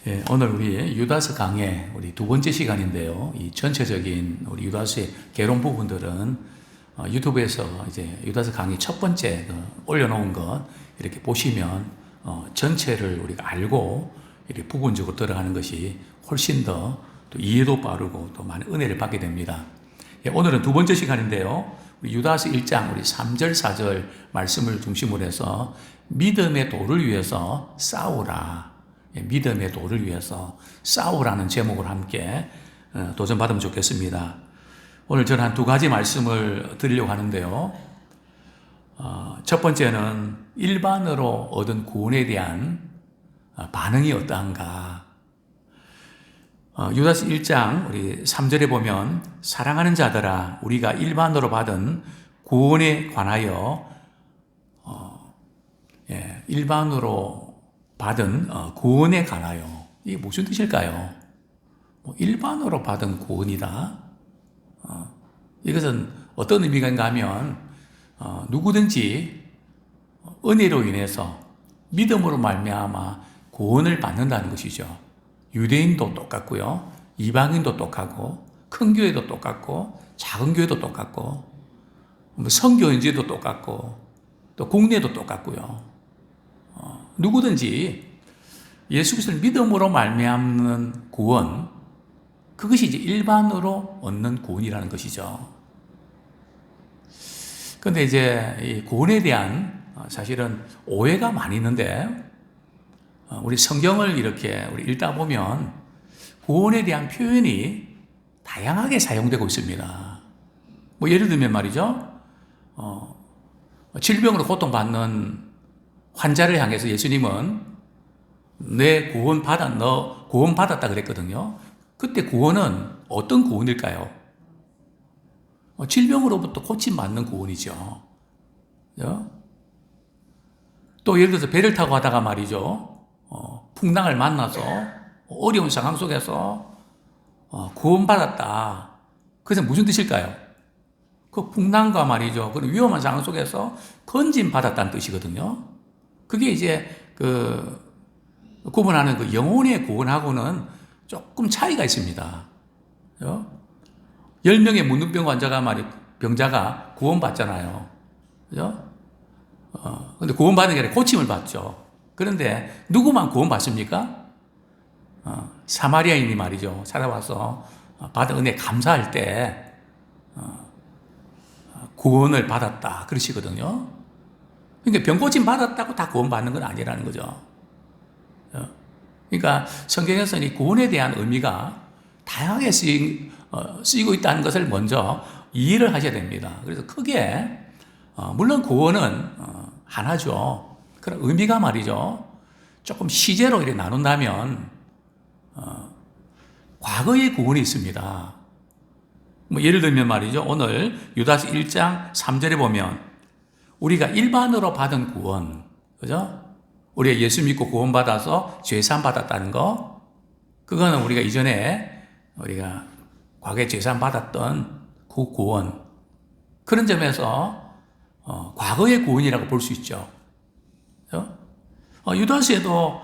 예, 오늘 우리 유다서 강의 우리 두 번째 시간인데요. 이 전체적인 우리 유다서의 개론 부분들은 유튜브에서 이제 유다서 강의 첫 번째 올려놓은 것 이렇게 보시면 전체를 우리가 알고 이렇게 부분적으로 들어가는 것이 훨씬 더 또 이해도 빠르고 또 많은 은혜를 받게 됩니다. 예, 오늘은 두 번째 시간인데요. 우리 유다서 1장 우리 3절 4절 말씀을 중심으로 해서 믿음의 도를 위해서 싸우라. 믿음의 도를 위해서 싸우라는 제목을 함께 도전받으면 좋겠습니다. 오늘 저는 한 두 가지 말씀을 드리려고 하는데요. 첫 번째는 일반으로 얻은 구원에 대한 반응이 어떠한가. 유다서 1장 우리 3절에 보면 사랑하는 자들아 우리가 일반으로 받은 구원에 관하여 일반으로 받은 구원에 관하여 이게 무슨 뜻일까요? 일반으로 받은 구원이다. 이것은 어떤 의미가 있는가 하면 누구든지 은혜로 인해서 믿음으로 말미암아 구원을 받는다는 것이죠. 유대인도 똑같고요. 이방인도 똑같고 큰 교회도 똑같고 작은 교회도 똑같고 선교인지도 똑같고 또 국내도 똑같고요. 누구든지 예수 그리스도를 믿음으로 말미암는 구원, 그것이 이제 일반으로 얻는 구원이라는 것이죠. 그런데 이제 이 구원에 대한 사실은 오해가 많이 있는데, 우리 성경을 이렇게 우리 읽다 보면 구원에 대한 표현이 다양하게 사용되고 있습니다. 예를 들면 말이죠, 질병으로 고통받는 환자를 향해서 예수님은 내 너 구원 받았다 그랬거든요. 그때 구원은 어떤 구원일까요? 질병으로부터 고침받는 구원이죠. 또 예를 들어서 배를 타고 가다가 말이죠, 풍랑을 만나서 어려운 상황 속에서 구원받았다. 그것은 무슨 뜻일까요? 그 풍랑과 말이죠, 그런 위험한 상황 속에서 건짐받았다는 뜻이거든요. 그게 이제 구분하는 그 영혼의 구원하고는 조금 차이가 있습니다. 10명의 문둥병 환자가 병자가 구원받잖아요. 그죠? 근데 구원받는 게 아니라 고침을 받죠. 그런데 누구만 구원받습니까? 사마리아인이 말이죠. 찾아와서 받은 은혜 감사할 때 구원을 받았다. 그러시거든요. 그러니까 병고침 받았다고 다 구원받는 건 아니라는 거죠. 그러니까 성경에서는 이 구원에 대한 의미가 다양하게 쓰이고 있다는 것을 먼저 이해를 하셔야 됩니다. 그래서 크게 물론 구원은 하나죠. 그런 의미가 말이죠, 조금 시제로 이렇게 나눈다면 과거의 구원이 있습니다. 예를 들면 말이죠, 오늘 유다서 1장 3절에 보면 우리가 일반으로 받은 구원, 그죠? 우리가 예수 믿고 구원받아서 죄사함 받았다는 거, 그거는 우리가 이전에 우리가 과거에 죄사함 받았던 그 구원, 그런 점에서 과거의 구원이라고 볼 수 있죠. 유다서에도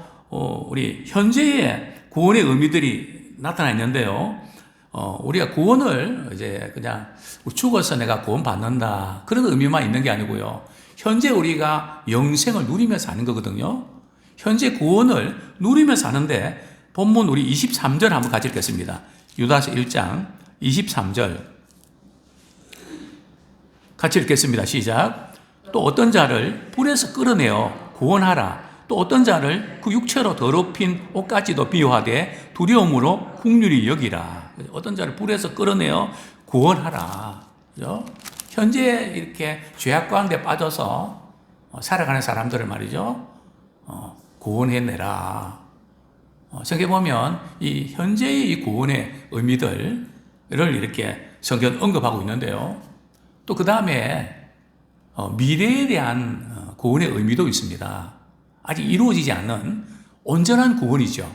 우리 현재의 구원의 의미들이 나타나 있는데요. 우리가 구원을 이제 그냥 죽어서 내가 구원받는다 그런 의미만 있는 게 아니고요. 현재 우리가 영생을 누리며 사는 거거든요. 현재 구원을 누리며 사는데 본문 우리 23절 한번 같이 읽겠습니다. 유다서 1장 23절 같이 읽겠습니다. 시작. 또 어떤 자를 불에서 끌어내어 구원하라. 또 어떤 자를 그 육체로 더럽힌 옷까지도 비유하되 두려움으로 긍휼히 여기라. 어떤 자를 불에서 끌어내어 구원하라. 그죠? 현재 이렇게 죄악 가운데 빠져서 살아가는 사람들을 말이죠, 구원해내라. 성경에 보면 이 현재의 이 구원의 의미들을 이렇게 성경 언급하고 있는데요. 또 그 다음에 미래에 대한 구원의 의미도 있습니다. 아직 이루어지지 않는 온전한 구원이죠.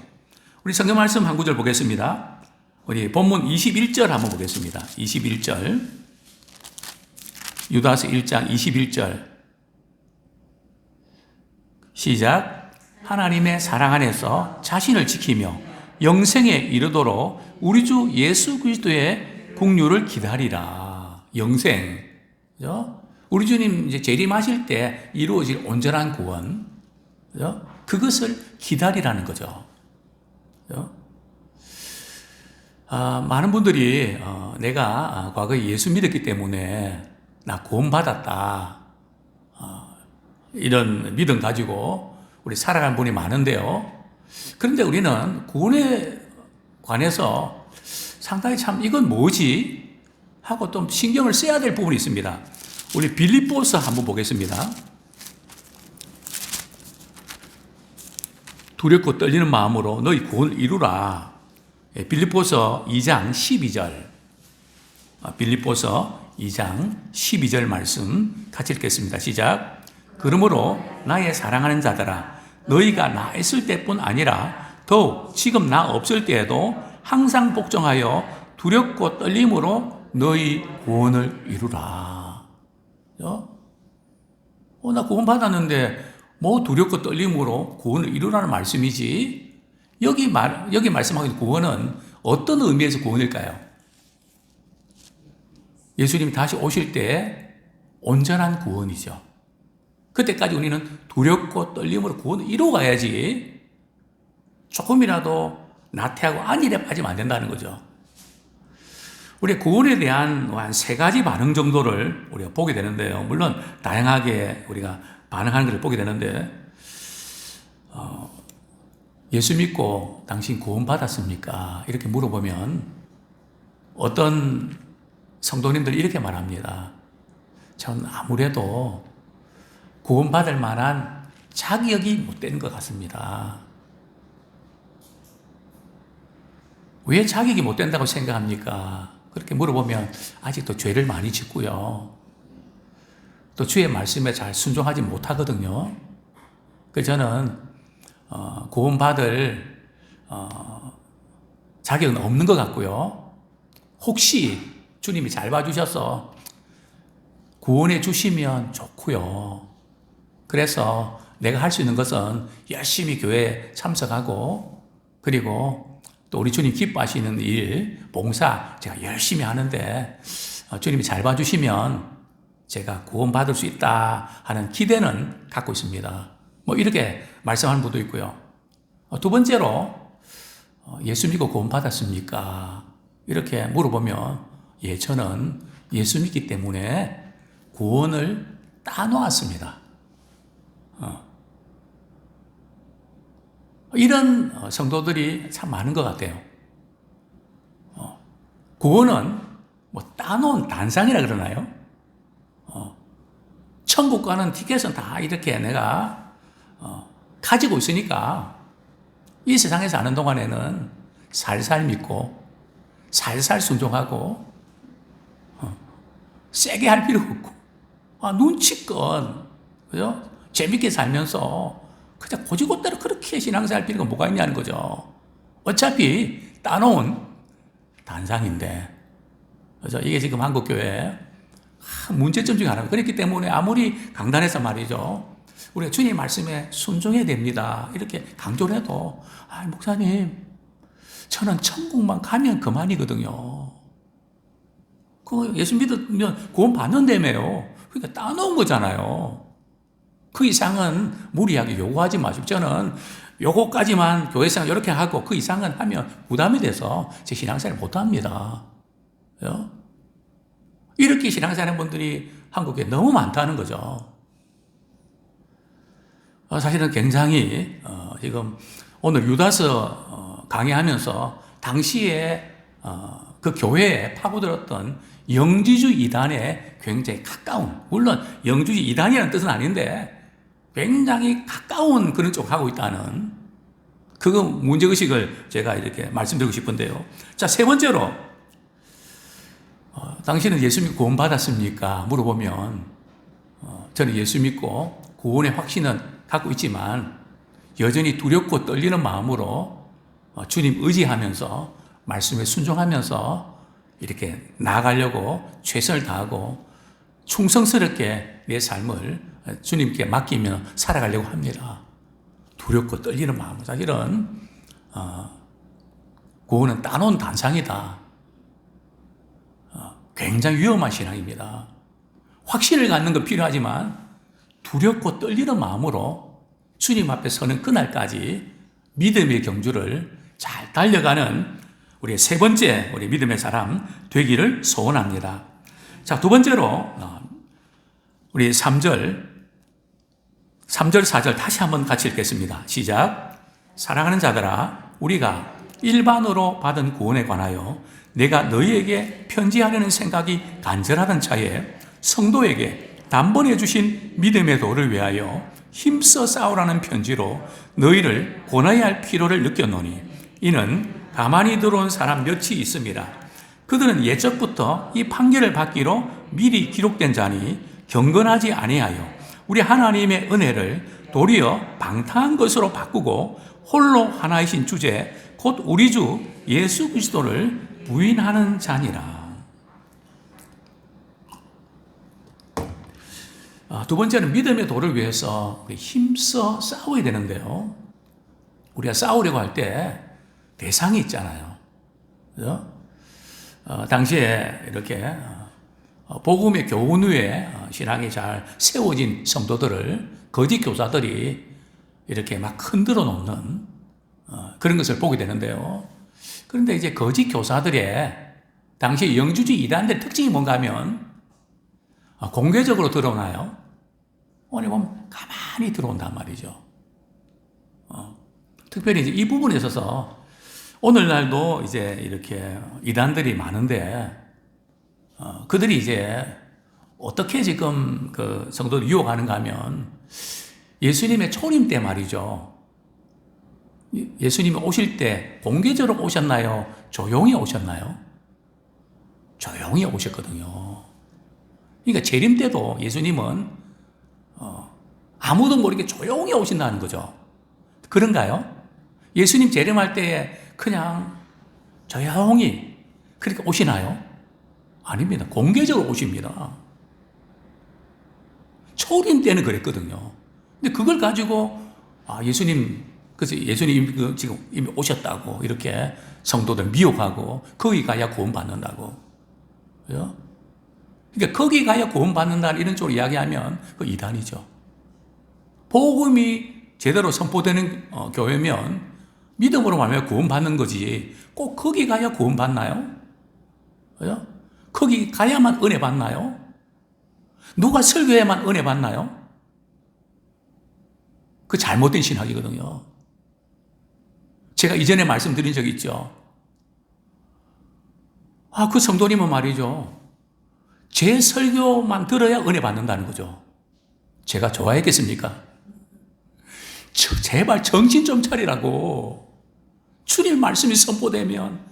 우리 성경 말씀 한 구절 보겠습니다. 우리 본문 21절 한번 보겠습니다. 21절. 유다서 1장 21절. 시작. 하나님의 사랑 안에서 자신을 지키며 영생에 이르도록 우리 주 예수 그리스도의 긍휼을 기다리라. 영생. 그죠? 우리 주님 이제 재림하실 때 이루어질 온전한 구원. 그죠? 그것을 기다리라는 거죠. 그죠? 많은 분들이 내가 과거에 예수 믿었기 때문에 나 구원받았다. 이런 믿음 가지고 우리 살아가는 분이 많은데요. 그런데 우리는 구원에 관해서 상당히 참 이건 뭐지? 하고 좀 신경을 써야 될 부분이 있습니다. 우리 빌립보서 한번 보겠습니다. 두렵고 떨리는 마음으로 너희 구원을 이루라. 빌립보서 2장 12절. 빌립보서 2장 12절 말씀 같이 읽겠습니다. 시작. 그러므로 나의 사랑하는 자들아 너희가 나 있을 때뿐 아니라 더욱 지금 나 없을 때에도 항상 복종하여 두렵고 떨림으로 너희 구원을 이루라. 나 구원 받았는데 뭐 두렵고 떨림으로 구원을 이루라는 말씀이지. 여기 말씀하고 있는 구원은 어떤 의미에서 구원일까요? 예수님이 다시 오실 때 온전한 구원이죠. 그때까지 우리는 두렵고 떨림으로 구원을 이루어가야지 조금이라도 나태하고 안일에 빠지면 안 된다는 거죠. 우리 구원에 대한 한 세 가지 반응 정도를 우리가 보게 되는데요. 물론 다양하게 우리가 반응하는 것을 보게 되는데 예수 믿고 당신 구원 받았습니까? 이렇게 물어보면 어떤 성도님들이 이렇게 말합니다. 저는 아무래도 구원받을 만한 자격이 못 되는 것 같습니다. 왜 자격이 못 된다고 생각합니까? 그렇게 물어보면 아직도 죄를 많이 짓고요. 또 주의 말씀에 잘 순종하지 못하거든요. 그래서 저는 구원받을 자격은 없는 것 같고요. 혹시 주님이 잘 봐주셔서 구원해 주시면 좋고요. 그래서 내가 할 수 있는 것은 열심히 교회에 참석하고 그리고 또 우리 주님 기뻐하시는 일, 봉사 제가 열심히 하는데 주님이 잘 봐주시면 제가 구원받을 수 있다 하는 기대는 갖고 있습니다. 뭐 이렇게 말씀하는 분도 있고요. 두 번째로 예수 믿고 구원받았습니까? 이렇게 물어보면 예, 저는 예수 믿기 때문에 구원을 따놓았습니다. 이런 성도들이 참 많은 것 같아요. 구원은 뭐 따놓은 단상이라 그러나요? 천국 가는 티켓은 다 이렇게 내가 가지고 있으니까 이 세상에 사는 동안에는 살살 믿고 살살 순종하고 세게 할 필요 없고 눈치껏 그죠? 재밌게 살면서 그냥 고지고대로 그렇게 신앙생활 할 필요가 뭐가 있냐는 거죠. 어차피 따놓은 단상인데 그죠? 이게 지금 한국교회 문제점 중에 하나입니다. 그렇기 때문에 아무리 강단해서 말이죠. 우리가 주님 말씀에 순종해야 됩니다. 이렇게 강조를 해도 목사님 저는 천국만 가면 그만이거든요. 그 예수 믿으면 구원 받는다며요. 그러니까 따놓은 거잖아요. 그 이상은 무리하게 요구하지 마시고 저는 요거까지만 교회생활 이렇게 하고 그 이상은 하면 부담이 돼서 제 신앙생활 못합니다. 이렇게 신앙생활 하는 분들이 한국에 너무 많다는 거죠. 사실은 굉장히 지금 오늘 유다서 강의하면서 당시에 그 교회에 파고들었던 영지주 이단에 굉장히 가까운, 물론 영지주 이단이라는 뜻은 아닌데 굉장히 가까운 그런 쪽을 하고 있다는 그거 문제의식을 제가 이렇게 말씀드리고 싶은데요. 자, 세 번째로 당신은 예수 믿고 구원 받았습니까? 물어보면 저는 예수 믿고 구원의 확신은 갖고 있지만 여전히 두렵고 떨리는 마음으로 주님 의지하면서 말씀에 순종하면서 이렇게 나아가려고 최선을 다하고 충성스럽게 내 삶을 주님께 맡기며 살아가려고 합니다. 두렵고 떨리는 마음. 사실은 구원은 따놓은 단상이다. 굉장히 위험한 신앙입니다. 확신을 갖는 건 필요하지만 두렵고 떨리는 마음으로 주님 앞에 서는 그날까지 믿음의 경주를 잘 달려가는 우리 세 번째 우리 믿음의 사람 되기를 소원합니다. 자, 두 번째로 우리 3절, 4절 다시 한번 같이 읽겠습니다. 시작. 사랑하는 자들아, 우리가 일반으로 받은 구원에 관하여 내가 너희에게 편지하려는 생각이 간절하던 차에 성도에게 단번에 주신 믿음의 도를 위하여 힘써 싸우라는 편지로 너희를 권하여야 할 필요를 느꼈노니 이는 가만히 들어온 사람 몇이 있습니다. 그들은 예적부터 이 판결을 받기로 미리 기록된 자니 경건하지 아니하여 우리 하나님의 은혜를 도리어 방탕한 것으로 바꾸고 홀로 하나이신 주제 곧 우리 주 예수 그리스도를 부인하는 자니라. 두 번째는 믿음의 도를 위해서 힘써 싸워야 되는데요. 우리가 싸우려고 할 때 대상이 있잖아요. 그죠? 당시에 이렇게 복음의 교훈 위에 신앙이 잘 세워진 성도들을 거짓 교사들이 이렇게 막 흔들어 놓는 그런 것을 보게 되는데요. 그런데 이제 거짓 교사들의 당시 영주주의 이단들의 특징이 뭔가 하면 공개적으로 드러나요. 오늘 보면 가만히 들어온단 말이죠. 특별히 이제 이 부분에 있어서 오늘날도 이제 이렇게 이단들이 많은데 그들이 이제 어떻게 지금 그 성도를 유혹하는가 하면 예수님의 초림 때 말이죠. 예수님이 오실 때 공개적으로 오셨나요? 조용히 오셨나요? 조용히 오셨거든요. 그러니까 재림 때도 예수님은 아무도 모르게 조용히 오신다는 거죠. 그런가요? 예수님 재림할 때 그냥 조용히 그렇게 오시나요? 아닙니다. 공개적으로 오십니다. 초림 때는 그랬거든요. 근데 그걸 가지고 예수님 그래서 예수님 지금 이미 오셨다고 이렇게 성도들 미혹하고 거기 가야 구원받는다고. 그죠? 그러니까 거기 가야 구원받는다는 이런 쪽으로 이야기하면 그 이단이죠. 복음이 제대로 선포되는 교회면 믿음으로 말하면 구원받는 거지 꼭 거기 가야 구원받나요? 그죠? 거기 가야만 은혜 받나요? 누가 설교해야만 은혜 받나요? 그 잘못된 신학이거든요. 제가 이전에 말씀드린 적이 있죠. 그 성도님은 말이죠. 제 설교만 들어야 은혜 받는다는 거죠. 제가 좋아했겠습니까? 제발 정신 좀 차리라고. 주님 말씀이 선포되면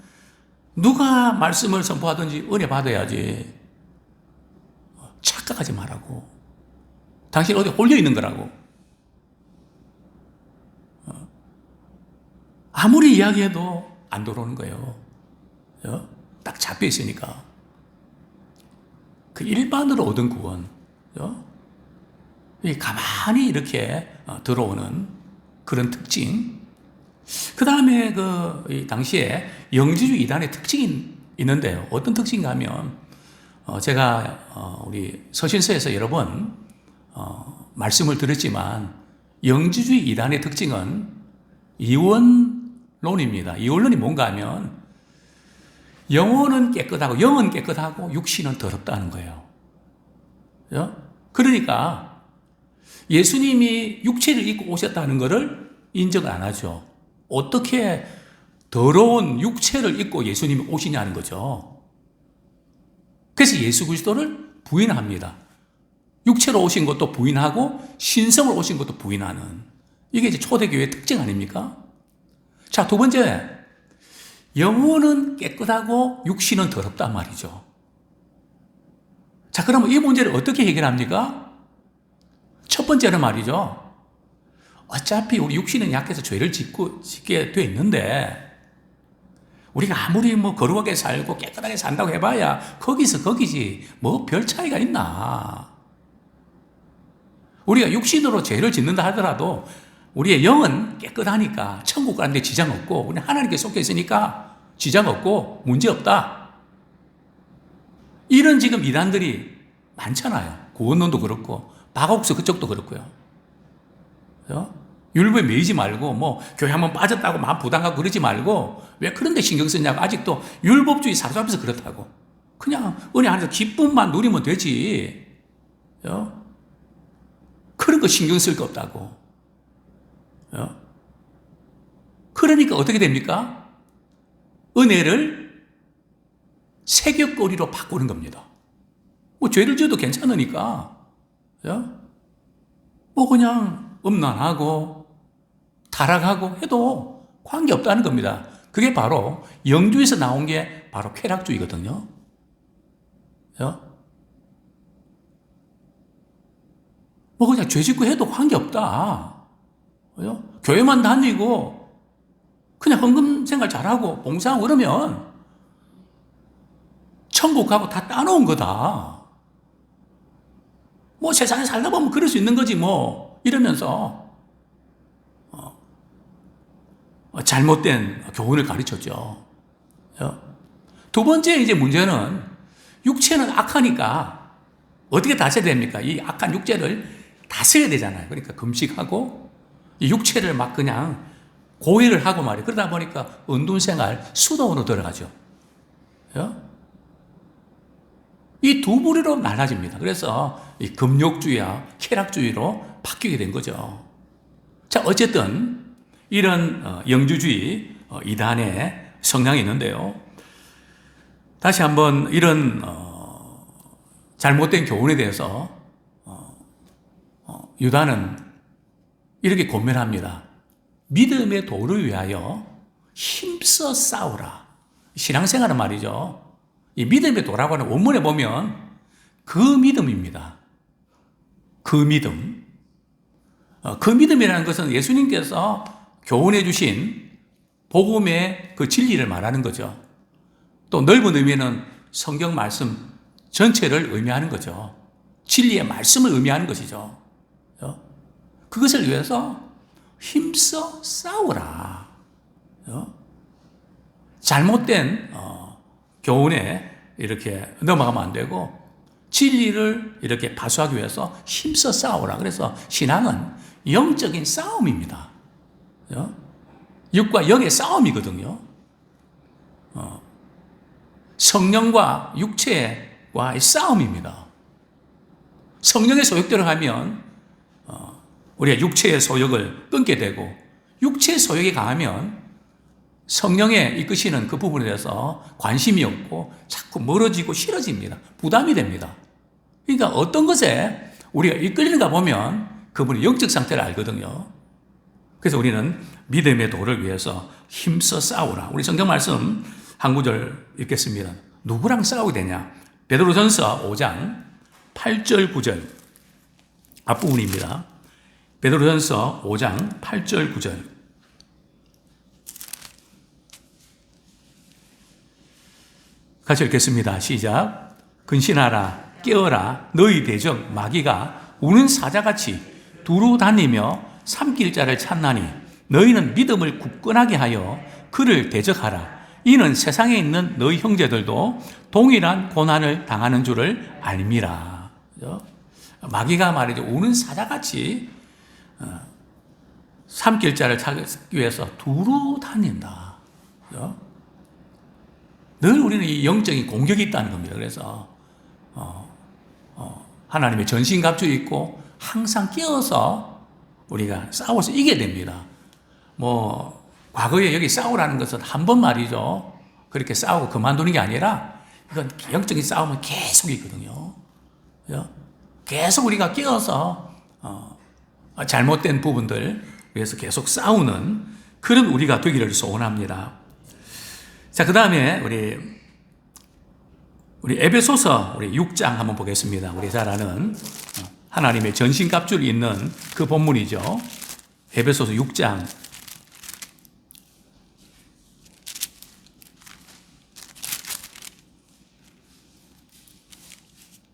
누가 말씀을 선포하든지 은혜 받아야지. 착각하지 말라고. 당신 어디 홀려 있는 거라고. 아무리 이야기해도 안 들어오는 거예요. 딱 잡혀 있으니까. 그 일반으로 얻은 구원. 가만히 이렇게 들어오는 그런 특징. 그 다음에 당시에 영지주의 이단의 특징이 있는데요. 어떤 특징인가 하면, 제가, 우리 서신서에서 여러 번, 말씀을 드렸지만, 영지주의 이단의 특징은 이원론입니다. 이원론이 뭔가 하면, 영혼은 깨끗하고, 영은 깨끗하고, 육신은 더럽다는 거예요. 그러니까, 예수님이 육체를 입고 오셨다는 것을 인정을 안 하죠. 어떻게 더러운 육체를 입고 예수님이 오시냐는 거죠. 그래서 예수 그리스도를 부인합니다. 육체로 오신 것도 부인하고 신성으로 오신 것도 부인하는 이게 이제 초대교회의 특징 아닙니까? 자, 두 번째, 영혼은 깨끗하고 육신은 더럽단 말이죠. 자, 그러면 이 문제를 어떻게 해결합니까? 첫 번째는 말이죠. 어차피 우리 육신은 약해서 죄를 짓게 돼 있는데 우리가 아무리 거룩하게 살고 깨끗하게 산다고 해봐야 거기서 거기지 뭐 별 차이가 있나. 우리가 육신으로 죄를 짓는다 하더라도 우리의 영은 깨끗하니까 천국 가는데 지장 없고, 우리는 하나님께 속해 있으니까 지장 없고 문제 없다. 이런 지금 이단들이 많잖아요. 구원론도 그렇고 박옥수 그쪽도 그렇고요. 율법에 매이지 말고 뭐 교회 한번 빠졌다고 마음 부담 갖고 그러지 말고 왜 그런 데 신경 쓰냐고. 아직도 율법주의 사로잡혀서 그렇다고. 그냥 은혜 안에서 기쁨만 누리면 되지. 그런 거 신경 쓸 거 없다고. 그러니까 어떻게 됩니까? 은혜를 세격거리로 바꾸는 겁니다. 뭐 죄를 지어도 괜찮으니까. 뭐 그냥 음란하고 타락하고 해도 관계없다는 겁니다. 그게 바로 영주에서 나온 게 바로 쾌락주의거든요. 뭐 그냥 죄 짓고 해도 관계없다. 교회만 다니고 그냥 헌금 생활 잘하고 봉사하고 그러면 천국 가고 다 따놓은 거다. 뭐 세상에 살다 보면 그럴 수 있는 거지 뭐 이러면서 잘못된 교훈을 가르쳤죠. 두 번째 이제 문제는 육체는 악하니까 어떻게 다스려야 됩니까? 이 악한 육체를 다스려야 되잖아요. 그러니까 금식하고 이 육체를 막 그냥 고해를 하고 말이에요. 그러다 보니까 은둔생활, 수도원으로 들어가죠. 이 두 부류로 나눠집니다. 그래서 이 금욕주의와 쾌락주의로 바뀌게 된 거죠. 자, 어쨌든 이런 영주주의 이단의 성향이 있는데요. 다시 한번 이런 잘못된 교훈에 대해서 유다는 이렇게 고면합니다. 믿음의 도를 위하여 힘써 싸우라. 신앙생활은 말이죠. 이 믿음의 도라고 하는 원문에 보면 그 믿음입니다. 그 믿음. 그 믿음이라는 것은 예수님께서 교훈해 주신 복음의 그 진리를 말하는 거죠. 또 넓은 의미는 성경 말씀 전체를 의미하는 거죠. 진리의 말씀을 의미하는 것이죠. 그것을 위해서 힘써 싸우라. 잘못된 교훈에 이렇게 넘어가면 안 되고 진리를 이렇게 파수하기 위해서 힘써 싸우라. 그래서 신앙은 영적인 싸움입니다. 육과 영의 싸움이거든요. 성령과 육체와의 싸움입니다. 성령의 소욕대로 하면 우리가 육체의 소욕을 끊게 되고 육체의 소욕이 강하면 성령의 이끄시는 그 부분에 대해서 관심이 없고 자꾸 멀어지고 싫어집니다. 부담이 됩니다. 그러니까 어떤 것에 우리가 이끌리는가 보면 그분의 영적 상태를 알거든요. 그래서 우리는 믿음의 도를 위해서 힘써 싸우라. 우리 성경 말씀 한 구절 읽겠습니다. 누구랑 싸우게 되냐? 베드로전서 5장 8절 9절 앞부분입니다. 베드로전서 5장 8절 9절 같이 읽겠습니다. 시작. 근신하라 깨어라 너희 대적 마귀가 우는 사자같이 두루 다니며 삼킬 자를 찾나니 너희는 믿음을 굳건하게 하여 그를 대적하라. 이는 세상에 있는 너희 형제들도 동일한 고난을 당하는 줄을 알미라. 마귀가 말이죠. 우는 사자같이 삼킬 자를 찾기 위해서 두루 다닌다. 늘 우리는 이 영적인 공격이 있다는 겁니다. 그래서 하나님의 전신갑주에 있고 항상 끼어서 우리가 싸워서 이겨야 됩니다. 뭐 과거에 여기 싸우라는 것은 한 번 말이죠. 그렇게 싸우고 그만두는 게 아니라 이건 영적인 싸움은 계속 있거든요. 계속 우리가 끼어서 잘못된 부분들 위해서 계속 싸우는 그런 우리가 되기를 소원합니다. 자, 그 다음에 우리 에베소서 우리 6장 한번 보겠습니다. 우리 잘 아는 하나님의 전신갑주를 잇는 그 본문이죠. 에베소서 6장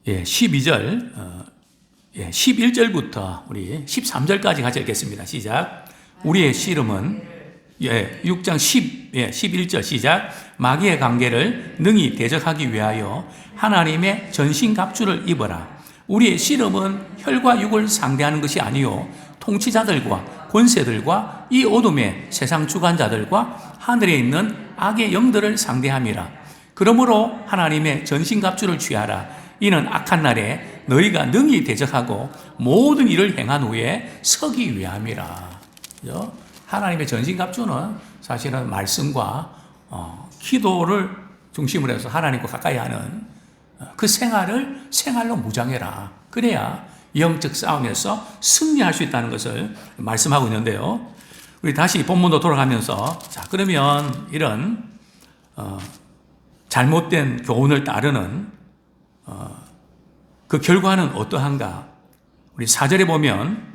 12절 11절부터 우리 13절까지 같이 읽겠습니다. 시작. 우리의 씨름은 6장 11절 시작. 마귀의 관계를 능히 대적하기 위하여 하나님의 전신갑주를 입어라. 우리의 씨름은 혈과 육을 상대하는 것이 아니요 통치자들과 권세들과 이 어둠의 세상 주관자들과 하늘에 있는 악의 영들을 상대함이라. 그러므로 하나님의 전신갑주를 취하라. 이는 악한 날에 너희가 능히 대적하고 모든 일을 행한 후에 서기 위함이라. 하나님의 전신갑주는 사실은 말씀과 기도를 중심으로 해서 하나님과 가까이 하는 그 생활로 무장해라. 그래야 영적 싸움에서 승리할 수 있다는 것을 말씀하고 있는데요. 우리 다시 본문으로 돌아가면서 그러면 이런 잘못된 교훈을 따르는 그 결과는 어떠한가? 우리 4절에 보면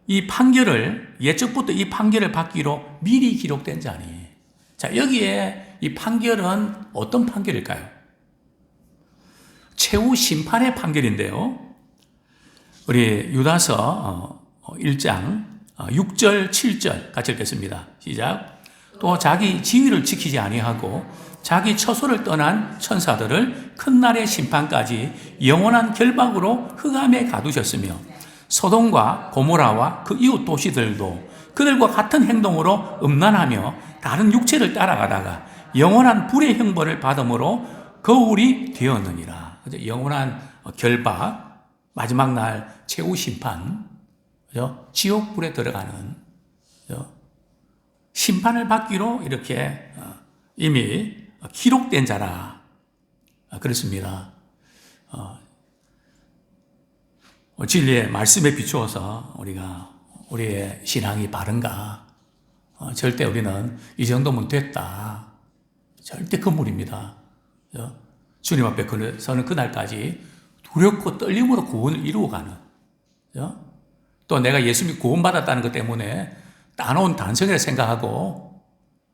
이 판결을 예적부터 이 판결을 받기로 미리 기록된 자니. 여기에 이 판결은 어떤 판결일까요? 최후 심판의 판결인데요. 우리 유다서 1장 6절 7절 같이 읽겠습니다. 시작. 또 자기 지위를 지키지 아니하고 자기 처소를 떠난 천사들을 큰 날의 심판까지 영원한 결박으로 흑암에 가두셨으며 소돔과 고모라와 그 이웃 도시들도 그들과 같은 행동으로 음란하며 다른 육체를 따라가다가 영원한 불의 형벌을 받음으로 거울이 되었느니라. 영원한 결박, 마지막 날 최후 심판, 지옥불에 들어가는 심판을 받기로 이렇게 이미 기록된 자라 그렇습니다. 진리의 말씀에 비추어서 우리가 우리의 신앙이 바른가? 절대 우리는 이 정도면 됐다. 절대 금물입니다. 주님 앞에 서는 그날까지 두렵고 떨림으로 구원을 이루어가는, 또 내가 예수님이 구원받았다는 것 때문에 따놓은 단성이라 생각하고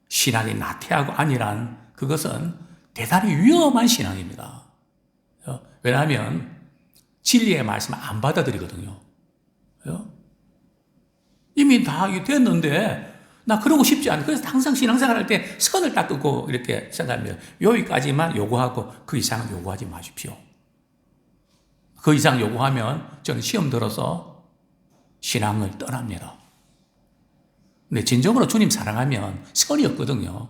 신앙이 나태하고 안일한 그것은 대단히 위험한 신앙입니다. 왜냐하면 진리의 말씀을 안 받아들이거든요. 이미 다 됐는데 나 그러고 싶지 않아. 그래서 항상 신앙생활 할 때 선을 딱 끄고 이렇게 생각합니다. 여기까지만 요구하고 그 이상은 요구하지 마십시오. 그 이상 요구하면 저는 시험 들어서 신앙을 떠납니다. 근데 진정으로 주님 사랑하면 선이 없거든요.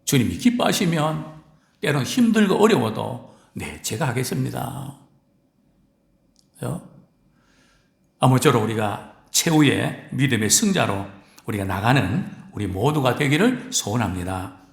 주님이 기뻐하시면 때로는 힘들고 어려워도 네, 제가 하겠습니다. 아무쪼록 우리가 최후의 믿음의 승자로 우리가 나가는 우리 모두가 되기를 소원합니다.